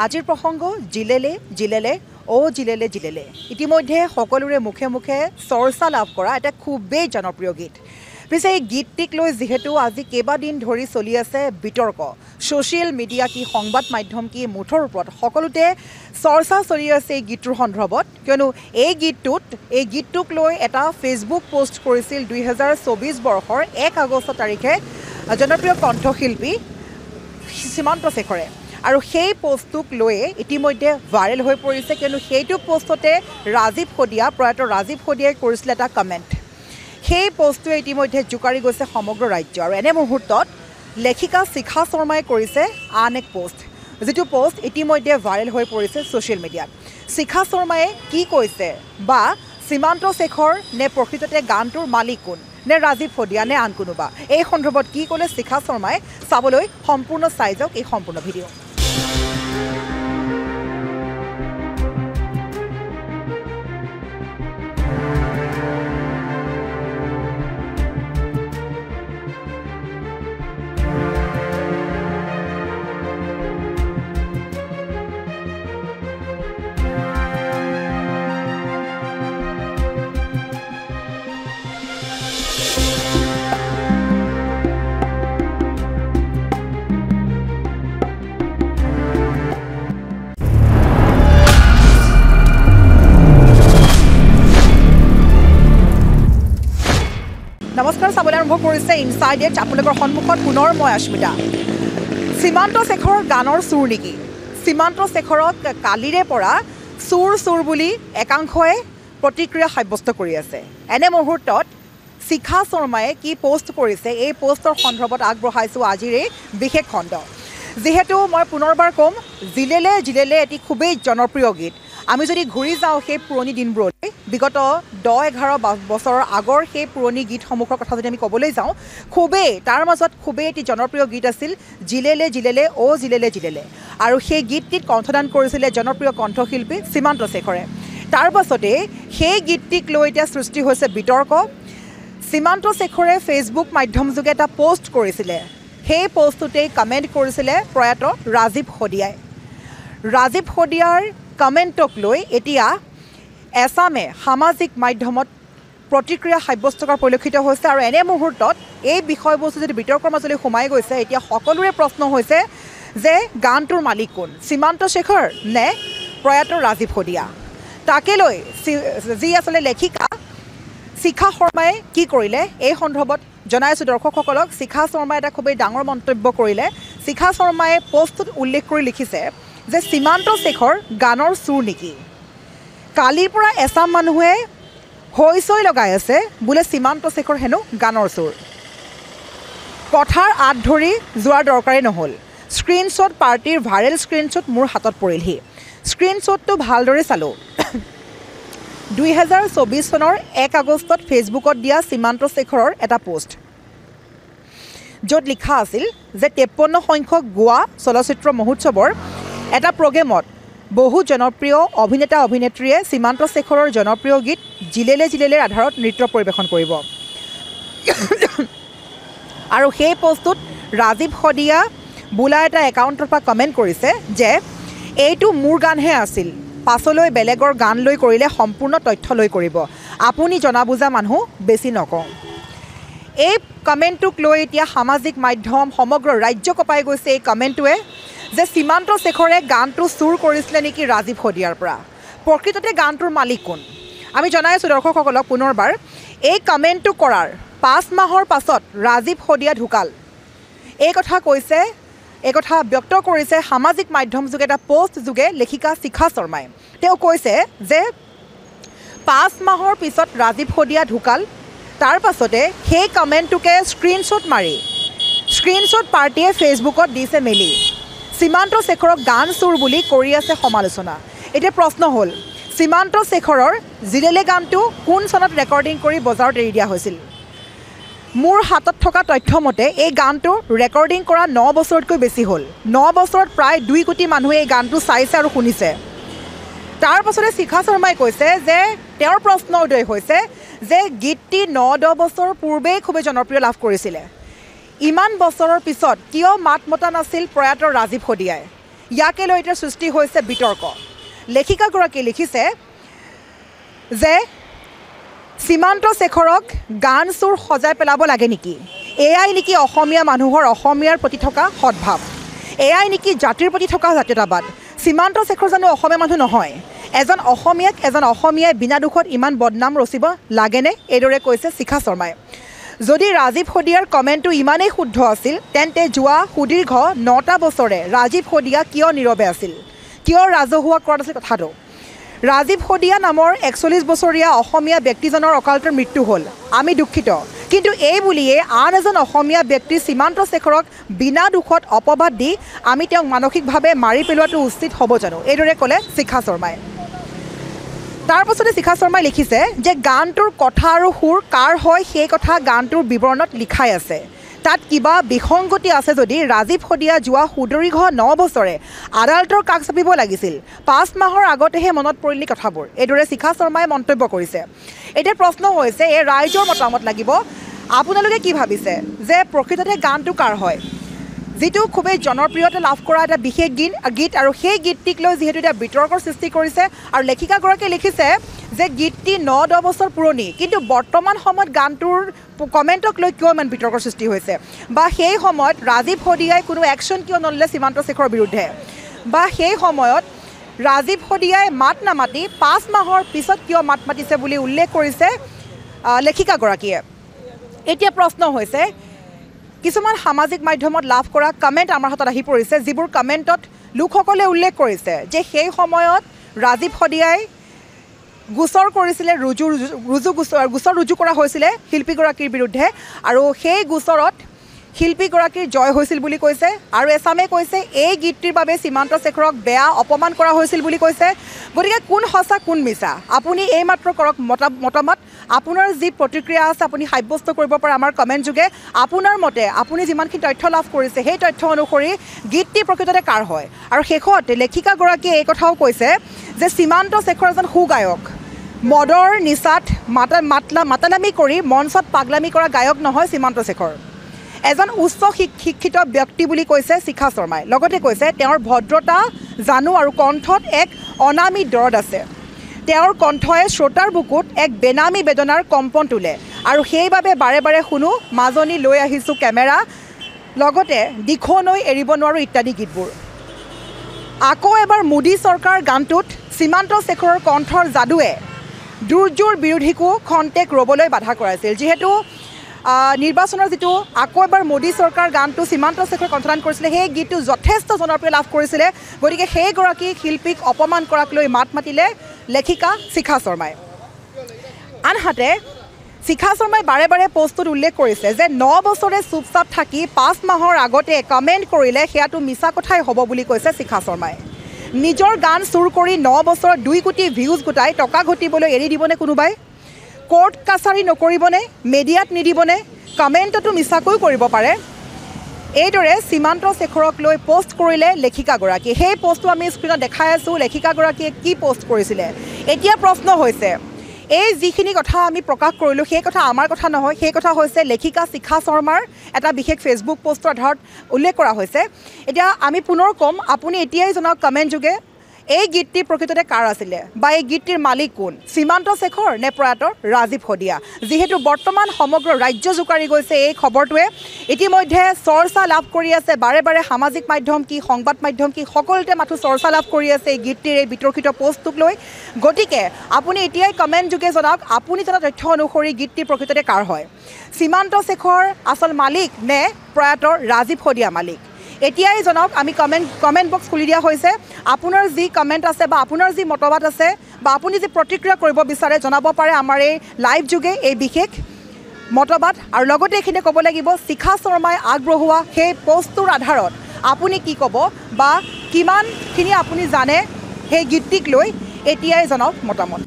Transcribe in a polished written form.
আজিৰ প্ৰসংগ জিলেলে ও জিলেলে ইতিমধ্যে সকলোৰে মুখে মুখে চৰ্চা লাভ কৰা এটা খুবেই জনপ্ৰিয় গীত। পিছে এই গীতটিক লৈ যেহেতু আজি কেইবাদিন ধৰি চলি আছে বিতৰ্ক, ছ'চিয়েল মিডিয়া কি সংবাদ মাধ্যম কি মুঠৰ ওপৰত সকলোতে চৰ্চা চলি আছে এই গীতটোৰ সন্দৰ্ভত, কিয়নো এই গীতটোক লৈ এটা ফেচবুক পোষ্ট কৰিছিল 2024 বৰ্ষৰ 1 আগষ্ট তাৰিখে জনপ্ৰিয় কণ্ঠশিল্পী সীমান্ত শেখৰে। আৰু সেই পোষ্টটোক লৈয়ে ইতিমধ্যে ভাইৰেল হৈ পৰিছে, কিয়নো সেইটো পোষ্টতে প্ৰয়াত ৰাজীৱ শদিয়াই কৰিছিল এটা কমেণ্ট। সেই পোষ্টটোৱে ইতিমধ্যে জোকাৰি গৈছে সমগ্ৰ ৰাজ্য। আৰু এনে মুহূৰ্তত লেখিকা শিখা শৰ্মাই কৰিছে আন এক পোষ্ট, যিটো পোষ্ট ইতিমধ্যে ভাইৰেল হৈ পৰিছে ছ'চিয়েল মিডিয়াত। শিখা শৰ্মাই কি কৈছে, বা সীমান্ত শেখৰ নে প্ৰকৃততে গানটোৰ মালিক কোন, নে ৰাজীৱ শদিয়া নে আন কোনোবা, এই সন্দৰ্ভত কি ক'লে শিখা শৰ্মাই চাবলৈ সম্পূৰ্ণ চাই যাওক এই সম্পূৰ্ণ ভিডিঅ'। নমস্কাৰ, চাবলৈ আৰম্ভ কৰিছে ইনচাইড এট। আপোনালোকৰ সন্মুখত পুনৰ মই আস্মিতা। সীমান্ত শেখৰ গানৰ চুৰ নেকি? সীমান্ত শেখৰক কালিৰে পৰা চুৰ বুলি একাংশই প্ৰতিক্ৰিয়া সাব্যস্ত কৰি আছে। এনে মুহূৰ্তত শিখা শৰ্মাই কি পোষ্ট কৰিছে, এই পোষ্টৰ সন্দৰ্ভত আগবঢ়াইছোঁ আজিৰ এই বিশেষ খণ্ড। যিহেতু মই পুনৰবাৰ ক'ম, জিলেলে এটি খুবেই জনপ্ৰিয় গীত। আমি যদি ঘূৰি যাওঁ সেই পুৰণি দিনবোৰলৈ, বিগত 10-11 বছৰৰ আগৰ সেই পুৰণি গীতসমূহৰ কথা যদি আমি ক'বলৈ যাওঁ, তাৰ মাজত খুবেই এটি জনপ্ৰিয় গীত আছিল জিলেলে ও জিলেলে। আৰু সেই গীতটিত কণ্ঠদান কৰিছিলে জনপ্ৰিয় কণ্ঠশিল্পী সীমান্ত শেখৰে। তাৰ পাছতে সেই গীতটিক লৈ এতিয়া সৃষ্টি হৈছে বিতৰ্ক। সীমান্ত শেখৰে ফেচবুক মাধ্যমযোগে এটা পোষ্ট কৰিছিলে, সেই পোষ্টটোতেই কমেণ্ট কৰিছিলে প্ৰয়াত ৰাজীৱ শদিয়াই। ৰাজীৱ শদিয়াৰ কমেণ্টক লৈ এতিয়া এছামে সামাজিক মাধ্যমত প্ৰতিক্ৰিয়া সাব্যস্ত কৰা পৰিলক্ষিত হৈছে। আৰু এনে মুহূৰ্তত এই বিষয়বস্তু যদি বিতৰ্কৰ মাজলৈ সোমাই গৈছে, এতিয়া সকলোৰে প্ৰশ্ন হৈছে যে গানটোৰ মালিক কোন, সীমান্ত শেখৰ নে প্ৰয়াত ৰাজীৱ শদিয়া। তাকে লৈ যি আচলতে লেখিকা শিখা শৰ্মাই কি কৰিলে, এই সন্দৰ্ভত জনাইছোঁ দৰ্শকসকলক। শিখা শৰ্মাই এটা খুবেই ডাঙৰ মন্তব্য কৰিলে। শিখা শৰ্মাই পোষ্টটোত উল্লেখ কৰি লিখিছে যে সীমান্ত শেখৰ গানৰ চুৰ নেকি? কালিৰ পৰা এছাম মানুহে হৈ লগাই আছে বোলে সীমান্ত শেখৰ হেনো গানৰ চুৰ। কথাৰ আঁত ধৰি যোৱাৰ দৰকাৰেই নহ'ল। স্ক্ৰীনশ্বট পাৰ্টিৰ ভাইৰেল স্ক্ৰীনশ্বট মোৰ হাতত পৰিলহি। স্ক্ৰীনশ্বটটো ভালদৰে চালোঁ। 2024 চনৰ 1 আগষ্টত ফেচবুকত দিয়া সীমান্ত শেখৰৰ এটা পোষ্ট, য'ত লিখা আছিল যে 53 সংখ্যক গোৱা চলচ্চিত্ৰ মহোৎসৱৰ এটা প্ৰগ্ৰেমত বহু জনপ্ৰিয় অভিনেতা অভিনেত্ৰীয়ে সীমান্ত শেখৰৰ জনপ্ৰিয় গীত জিলেলেৰ আধাৰত নৃত্য পৰিৱেশন কৰিব। আৰু সেই পোষ্টটোত ৰাজীৱ শদিয়া বোলা এটা একাউণ্টৰ পৰা কমেণ্ট কৰিছে যে এইটো মোৰ গানহে আছিল, পাছলৈ বেলেগৰ গান লৈ কৰিলে সম্পূৰ্ণ তথ্য লৈ কৰিব, আপুনি জনা বুজা মানুহ বেছি নকওঁ। এই কমেণ্টটোক লৈ এতিয়া সামাজিক মাধ্যম সমগ্ৰ ৰাজ্য কঁপাই গৈছে এই কমেণ্টটোৱে যে সীমান্ত শেখৰে গানটো চুৰ কৰিছিলে নেকি ৰাজীৱ শদিয়াৰ পৰা। প্ৰকৃততে গানটোৰ মালিক কোন? আমি জনাই আছোঁ দৰ্শকসকলক পুনৰবাৰ, এই কমেণ্টটো কৰাৰ 5 মাহৰ পাছত ৰাজীৱ শদিয়া ঢুকাল। এই কথা ব্যক্ত কৰিছে সামাজিক মাধ্যম যোগে এটা পোষ্ট যোগে লেখিকা শিখা শৰ্মাই। তেওঁ কৈছে যে 5 মাহৰ পিছত ৰাজীৱ শদিয়া ঢুকাল। তাৰ পাছতে সেই কমেণ্টটোকে স্ক্ৰীনশ্বট পাৰ্টিয়ে ফেচবুকত দিছে মেলি। সীমান্ত শেখৰক গান চুৰ বুলি কৰি আছে সমালোচনা। এতিয়া প্ৰশ্ন হ'ল, সীমান্ত শেখৰৰ জিলেলে গানটো কোন চনত ৰেকৰ্ডিং কৰি বজাৰত এৰি দিয়া হৈছিল? মোৰ হাতত থকা তথ্য মতে এই গানটো ৰেকৰ্ডিং কৰা 9 বছৰতকৈ বেছি হ'ল। 9 বছৰত প্ৰায় 2 কোটি মানুহে এই গানটো চাইছে আৰু শুনিছে। তাৰ পাছতে শিখা শৰ্মাই কৈছে যে তেওঁৰ প্ৰশ্ন উদয় হৈছে যে গীতটি 9-10 বছৰ পূৰ্বেই খুবেই জনপ্ৰিয় লাভ কৰিছিলে। ইমান বছৰৰ পিছত কিয় মাত মতা নাছিল প্ৰয়াত ৰাজীৱ শদিয়াই? ইয়াকে লৈ এতিয়া সৃষ্টি হৈছে বিতৰ্ক লেখিকাগৰাকীয়ে লিখিছে যে সীমান্ত শেখৰক গান চুৰ সজাই পেলাব লাগে নেকি এয়াই নেকি অসমীয়া মানুহৰ অসমীয়াৰ প্ৰতি থকা সদ্ভাৱ এয়াই নেকি জাতিৰ প্ৰতি থকা জাতীয়তাবাদ সীমান্ত শেখৰ জানো অসমীয়া মানুহ নহয় এজন অসমীয়াই বিনা দুখত ইমান বদনাম ৰচিব লাগেনে এইদৰে কৈছে শিখা শৰ্মাই যদি ৰাজীৱ শদিয়াৰ কমেণ্টটো ইমানেই শুদ্ধ আছিল তেন্তে যোৱা সুদীৰ্ঘ 9টা বছৰে ৰাজীৱ শদিয়া কিয় নীৰৱে আছিল কিয় ৰাজহুৱা কৰা আছিল কথাটো ৰাজীৱ শদিয়া নামৰ 41 বছৰীয়া অসমীয়া ব্যক্তিজনৰ অকালতে মৃত্যু হ'ল আমি দুখিত কিন্তু এই বুলিয়ে আন এজন অসমীয়া ব্যক্তি সীমান্ত শেখৰক বিনা দুখত অপবাদ দি আমি তেওঁক মানসিকভাৱে মাৰি পেলোৱাটো উচিত হ'ব জানো এইদৰে ক'লে শিখা শৰ্মাই তাৰ পাছতে শিখা শৰ্মাই লিখিছে যে গানটোৰ কথা আৰু সুৰ কাৰ হয় সেই কথা গানটোৰ বিৱৰণত লিখাই আছে তাত কিবা বিসংগতি আছে যদি ৰাজীৱ শদিয়া যোৱা সুদীৰ্ঘ 9 বছৰে আদালতৰ কাষ চাপিব লাগিছিল 5 মাহৰ আগতেহে মনত পৰিলি কথাবোৰ এইদৰে শিখা শৰ্মাই মন্তব্য কৰিছে এতিয়া প্ৰশ্ন হৈছে এই ৰাইজৰ মতামত লাগিব আপোনালোকে কি ভাবিছে যে প্ৰকৃততে গানটো কাৰ হয় যিটো খুবেই জনপ্ৰিয়তা লাভ কৰা এটা বিশেষ গীত আৰু সেই গীতটিক লৈ যিহেতু এটা বিতৰ্কৰ সৃষ্টি কৰিছে আৰু লেখিকাগৰাকীয়ে লিখিছে যে গীতটি 9-10 বছৰ পুৰণি কিন্তু বৰ্তমান সময়ত গানটোৰ কমেণ্টক লৈ কিয় ইমান বিতৰ্কৰ সৃষ্টি হৈছে বা সেই সময়ত ৰাজীৱ শদিয়াই কোনো একশ্যন কিয় নললে সীমান্ত শেখৰৰ বিৰুদ্ধে বা সেই সময়ত ৰাজীৱ শদিয়াই মাত নামাতি 5 মাহৰ পিছত কিয় মাত মাতিছে বুলি উল্লেখ কৰিছে লেখিকাগৰাকীয়ে এতিয়া প্ৰশ্ন হৈছে কিছুমান সামাজিক মাধ্যমত লাভ কৰা কমেণ্ট আমাৰ হাতত আহি পৰিছে যিবোৰ কমেণ্টত লোকসকলে উল্লেখ কৰিছে যে সেই সময়ত ৰাজীৱ শদিয়াই গোচৰ কৰিছিলে গোচৰ ৰুজু কৰা হৈছিলে শিল্পীগৰাকীৰ বিৰুদ্ধে আৰু সেই গোচৰত শিল্পীগৰাকীৰ জয় হৈছিল বুলি কৈছে আৰু এছামে কৈছে এই গীতটিৰ বাবে সীমান্ত শেখৰক বেয়া অপমান কৰা হৈছিল বুলি কৈছে গতিকে কোন সঁচা কোন মিছা আপুনি এইমাত্ৰ কৰক মতামত আপোনাৰ যি প্ৰতিক্ৰিয়া আছে আপুনি সাব্যস্ত কৰিব পাৰে আমাৰ কমেণ্ট যোগে আপোনাৰ মতে আপুনি যিমানখিনি তথ্য লাভ কৰিছে সেই তথ্য অনুসৰি গীতটি প্ৰকৃততে কাৰ হয় আৰু শেষত লেখিকাগৰাকীয়ে এই কথাও কৈছে যে সীমান্ত শেখৰ এজন সুগায়ক মদৰ নিচাত মাতালামি কৰি মঞ্চত পাগলামি কৰা গায়ক নহয় সীমান্ত শেখৰ এজন উচ্চ শিক্ষিত ব্যক্তি বুলি কৈছে শিখা শৰ্মাই লগতে কৈছে তেওঁৰ ভদ্ৰতা জানো আৰু কণ্ঠত এক অনামী দৰদ আছে তেওঁৰ কণ্ঠই শ্ৰোতাৰ বুকুত এক বেনামী বেদনাৰ কম্পন তোলে আৰু সেইবাবে বাৰে বাৰে শুনো মাজনী লৈ আহিছোঁ কেমেৰা লগতে দিখনৈ এৰিব নোৱাৰোঁ ইত্যাদি গীতবোৰ আকৌ এবাৰ মোদী চৰকাৰ গানটোত সীমান্ত শেখৰৰ কণ্ঠৰ যাদুৱে দুৰ্যোৰ বিৰোধীকো খন্তেক ৰ'বলৈ বাধা কৰাইছিল যিহেতু নিৰ্বাচনৰ যিটো আকৌ এবাৰ মোদী চৰকাৰ গানটো সীমান্ত শেখৰ কণ্ঠদান কৰিছিলে সেই গীতটো যথেষ্ট জনপ্ৰিয় লাভ কৰিছিলে গতিকে সেইগৰাকী শিল্পীক অপমান কৰাক লৈ মাত মাতিলে লেখিকা শিখা শৰ্মাই আনহাতে শিখা শৰ্মাই বাৰে বাৰে পোষ্টত উল্লেখ কৰিছে যে 9 বছৰে চুপচাপ থাকি 5 মাহৰ আগতে কমেণ্ট কৰিলে সেয়াটো মিছা কথাই হ'ব বুলি কৈছে শিখা শৰ্মাই নিজৰ গান চুৰ কৰি 9 বছৰত 2 কোটি ভিউজ গোটাই টকা ঘটিবলৈ এৰি দিবনে কোনোবাই কোৰ্ট কাছাৰী নকৰিবনে মিডিয়াত নিদিবনে কমেণ্টটো মিছাকৈ কৰিব পাৰে এইদৰে সীমান্ত শেখৰক লৈ পোষ্ট কৰিলে লেখিকাগৰাকীয়ে সেই পোষ্টটো আমি স্ক্ৰীণত দেখাই আছোঁ লেখিকাগৰাকীয়ে কি পোষ্ট কৰিছিলে এতিয়া প্ৰশ্ন হৈছে এই যিখিনি কথা আমি প্ৰকাশ কৰিলোঁ সেই কথা আমাৰ কথা নহয় সেই কথা হৈছে লেখিকা শিখা শৰ্মাৰ এটা বিশেষ ফেচবুক পোষ্টৰ আধাৰত উল্লেখ কৰা হৈছে এতিয়া আমি পুনৰ ক'ম আপুনি এতিয়াই জনাওক কমেণ্ট যোগে এই গীতটি প্ৰকৃততে কাৰ আছিলে বা এই গীতটিৰ মালিক কোন সীমান্ত শেখৰ নে প্ৰয়াত ৰাজীৱ শদিয়া যিহেতু বৰ্তমান সমগ্ৰ ৰাজ্য জোকাৰি গৈছে এই খবৰটোৱে ইতিমধ্যে চৰ্চা লাভ কৰি আছে বাৰে বাৰে সামাজিক মাধ্যম কি সংবাদ মাধ্যম কি সকলোতে মাথো চৰ্চা লাভ কৰি আছে এই গীতটিৰ এই বিতৰ্কিত পোষ্টটোক লৈ গতিকে আপুনি এতিয়াই কমেণ্ট যোগে জনাওক আপুনি জনা তথ্য অনুসৰি গীতটি প্ৰকৃততে কাৰ হয় সীমান্ত শেখৰ আচল মালিক নে প্ৰয়াত ৰাজীৱ শদিয়া মালিক এতিয়াই জনাওক আমি কমেণ্ট বক্স খুলি দিয়া হৈছে আপোনাৰ যি কমেণ্ট আছে বা আপোনাৰ যি মতবাদ আছে বা আপুনি যি প্ৰতিক্ৰিয়া কৰিব বিচাৰে জনাব পাৰে আমাৰ এই লাইভ যোগে এই বিশেষ মতবাদ আৰু লগতে এইখিনি ক'ব লাগিব শিখা শৰ্মাই আগবঢ়োৱা সেই পোষ্টটোৰ আধাৰত আপুনি কি ক'ব বা কিমানখিনি আপুনি জানে সেই গীতটিক লৈ এতিয়াই জনাওক মতামত